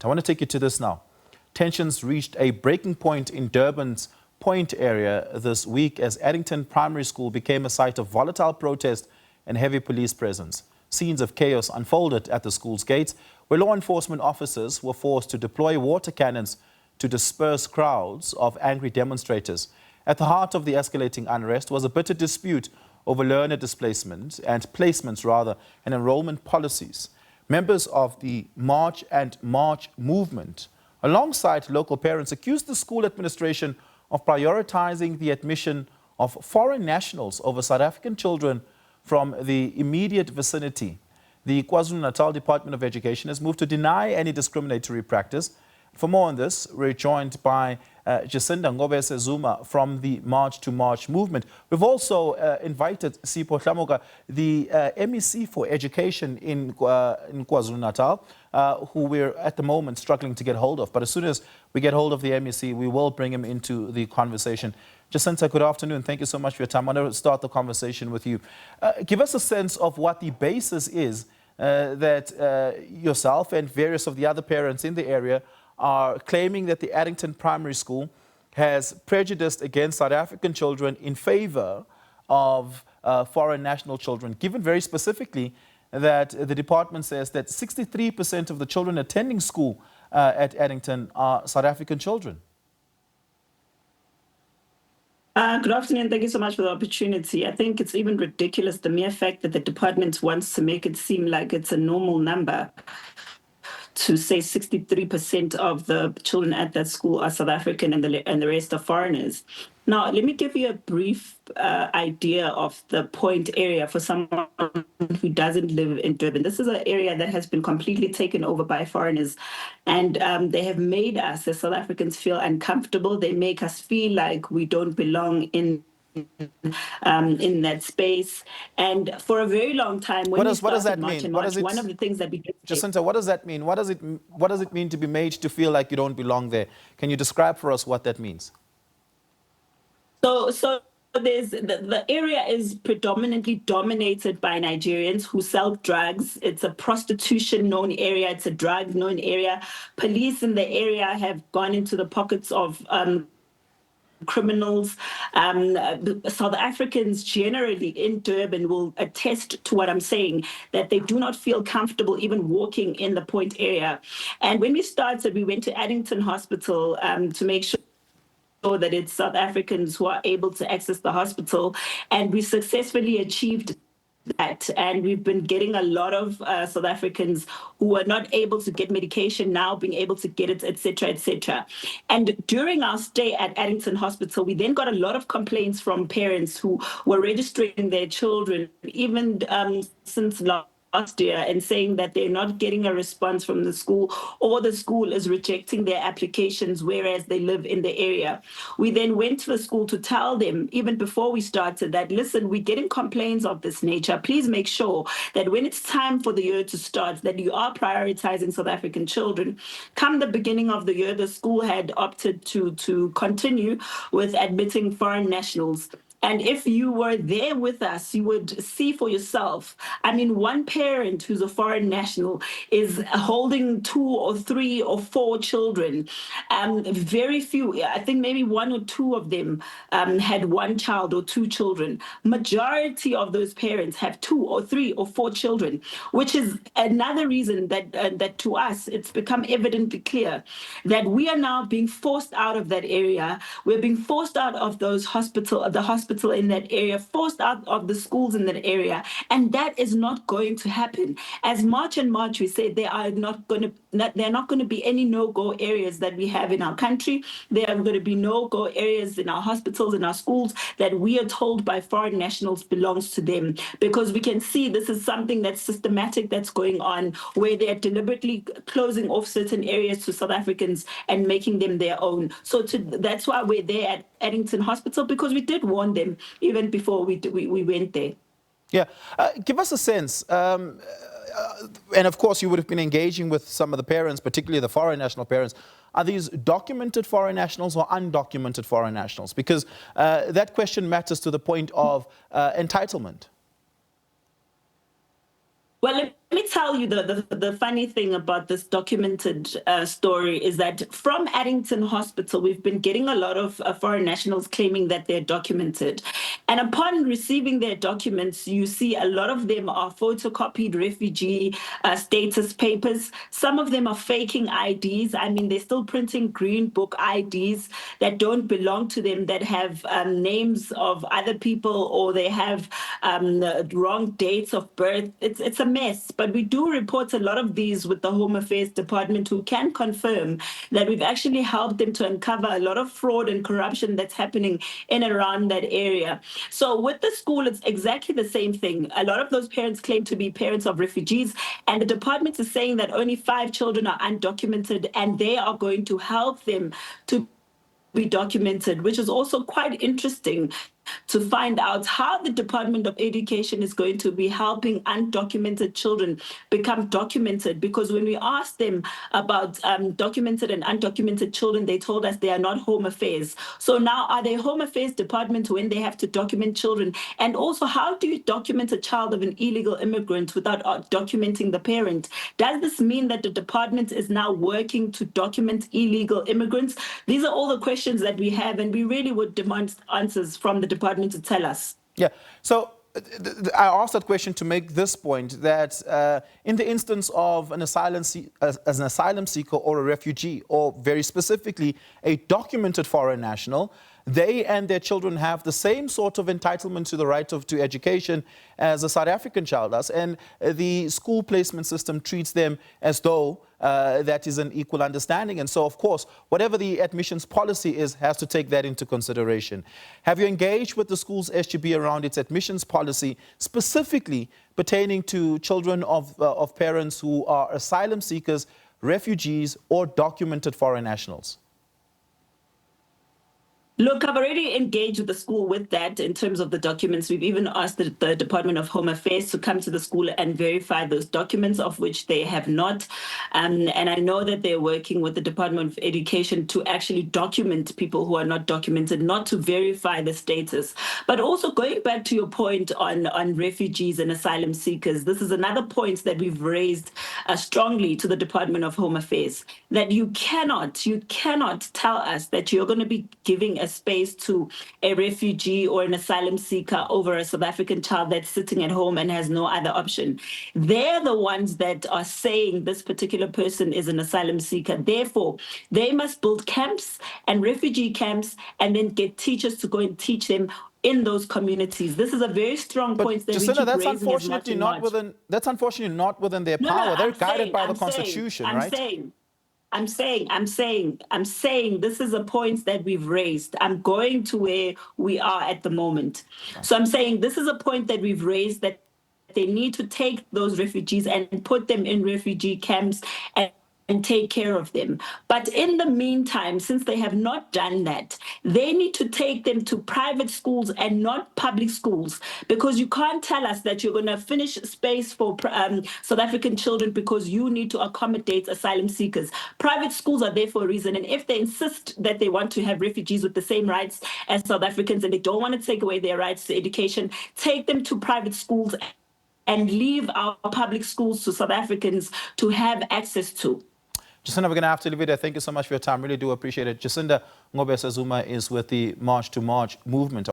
I want to take you to this now. Tensions reached a breaking point in Durban's Point area this week as Addington Primary School became a site of volatile protest and heavy police presence. Scenes of chaos unfolded at the school's gates, where law enforcement officers were forced to deploy water cannons to disperse crowds of angry demonstrators. At the heart of the escalating unrest was a bitter dispute over learner displacement and placements and enrolment policies. Members of the March and March movement, alongside local parents, accused the school administration of prioritizing the admission of foreign nationals over South African children from the immediate vicinity. The KwaZulu-Natal Department of Education has moved to deny any discriminatory practice. For more on this, we're joined by Jacinta Ngobese-Zuma from the March to March movement. We've also invited Sipho Hlamuka, the MEC for Education in KwaZulu-Natal, who we're at the moment struggling to get hold of. But as soon as we get hold of the MEC, we will bring him into the conversation. Jacinta, good afternoon. Thank you so much for your time. I want to start the conversation with you. Give us a sense of what the basis is that yourself and various of the other parents in the area are claiming that the Addington Primary School has prejudiced against South African children in favor of foreign national children, given very specifically that the department says that 63% of the children attending school at Addington are South African children. Good afternoon. Thank you so much for the opportunity. I think it's even ridiculous, the mere fact that the department wants to make it seem like it's a normal number to say 63% of the children at that school are South African and the rest are foreigners. Now, let me give you a brief idea of the Point area for someone who doesn't live in Durban. This is an area that has been completely taken over by foreigners, and they have made us as South Africans feel uncomfortable. They make us feel like we don't belong in that space. And for a very long time, when what does that mean? One of the things that we did, Jacinta, what does that mean? What does it mean to be made to feel like you don't belong there? Can you describe for us what that means? So there's the area is predominantly dominated by Nigerians who sell drugs. It's a prostitution known area. It's a drug known area. Police in the area have gone into the pockets of criminals. South Africans generally in Durban will attest to what I'm saying, that they do not feel comfortable even walking in the Point area. And when we started, we went to Addington Hospital to make sure that it's South Africans who are able to access the hospital, and we successfully achieved that. And we've been getting a lot of South Africans who are not able to get medication now being able to get it, etc., etc. And during our stay at Addington Hospital, we then got a lot of complaints from parents who were registering their children, even since last year, and saying that they're not getting a response from the school, or the school is rejecting their applications, whereas they live in the area. We then went to the school to tell them, even before we started, that, listen, we're getting complaints of this nature. Please make sure that when it's time for the year to start, that you are prioritizing South African children. Come the beginning of the year, the school had opted to continue with admitting foreign nationals. And if you were there with us, you would see for yourself. I mean, one parent who's a foreign national is holding 2 or 3 or 4 children. Very few, I think maybe 1 or 2 of them had 1 child or 2 children. Majority of those parents have 2 or 3 or 4 children, which is another reason that to us, it's become evidently clear that we are now being forced out of that area. We're being forced out of the hospital in that area, forced out of the schools in that area, and that is not going to happen. As March and March, we said there are not going to be any no-go areas that we have in our country. There are going to be no-go areas in our hospitals, in our schools, that we are told by foreign nationals belongs to them, because we can see this is something that's systematic, that's going on, where they're deliberately closing off certain areas to South Africans and making them their own. So that's why we're there at Addington Hospital, because we did warn them even before we went there. Yeah. Give us a sense. And of course, you would have been engaging with some of the parents, particularly the foreign national parents. Are these documented foreign nationals or undocumented foreign nationals? Because that question matters to the point of entitlement. Well, let me tell you the funny thing about this documented story is that from Addington Hospital, we've been getting a lot of foreign nationals claiming that they're documented. And upon receiving their documents, you see a lot of them are photocopied refugee status papers. Some of them are faking IDs. I mean, they're still printing green book IDs that don't belong to them, that have names of other people, or they have wrong dates of birth. It's a mess. But we do report a lot of these with the Home Affairs Department, who can confirm that we've actually helped them to uncover a lot of fraud and corruption that's happening in and around that area. So with the school, it's exactly the same thing. A lot of those parents claim to be parents of refugees, and the department is saying that only 5 children are undocumented, and they are going to help them to be documented, which is also quite interesting to find out how the Department of Education is going to be helping undocumented children become documented. Because when we asked them about documented and undocumented children, they told us they are not Home Affairs. So now, are they Home Affairs Department when they have to document children? And also, how do you document a child of an illegal immigrant without documenting the parent? Does this mean that the department is now working to document illegal immigrants? These are all the questions that we have, and we really would demand answers from the department to tell us. Yeah. So I asked that question to make this point, that in the instance of an asylum seeker or a refugee, or very specifically a documented foreign national, they and their children have the same sort of entitlement to the right to education as a South African child does. And the school placement system treats them as though that is an equal understanding. And so, of course, whatever the admissions policy is, has to take that into consideration. Have you engaged with the school's SGB around its admissions policy, specifically pertaining to children of parents who are asylum seekers, refugees, or documented foreign nationals? Look, I've already engaged with the school with that in terms of the documents. We've even asked the Department of Home Affairs to come to the school and verify those documents, of which they have not. And I know that they're working with the Department of Education to actually document people who are not documented, not to verify the status. But also, going back to your point on refugees and asylum seekers, this is another point that we've raised strongly to the Department of Home Affairs, that you cannot tell us that you're going to be giving a space to a refugee or an asylum seeker over a South African child that's sitting at home and has no other option. They're the ones that are saying this particular person is an asylum seeker. Therefore, they must build camps and refugee camps and then get teachers to go and teach them in those communities. This is a very strong point that Jacinta, we keep raising as much and much. That's unfortunately not within their power. They're guided by the Constitution, right? I'm saying this is a point that we've raised. I'm going to where we are at the moment. So I'm saying this is a point that we've raised, that they need to take those refugees and put them in refugee camps and take care of them. But in the meantime, since they have not done that, they need to take them to private schools and not public schools, because you can't tell us that you're going to finish space for South African children because you need to accommodate asylum seekers. Private schools are there for a reason, and if they insist that they want to have refugees with the same rights as South Africans and they don't want to take away their rights to education, take them to private schools and leave our public schools to South Africans to have access to. Jacinta, we're going to have to leave it there. Thank you so much for your time. Really do appreciate it. Jacinta Ngobese-Zuma is with the March to March movement.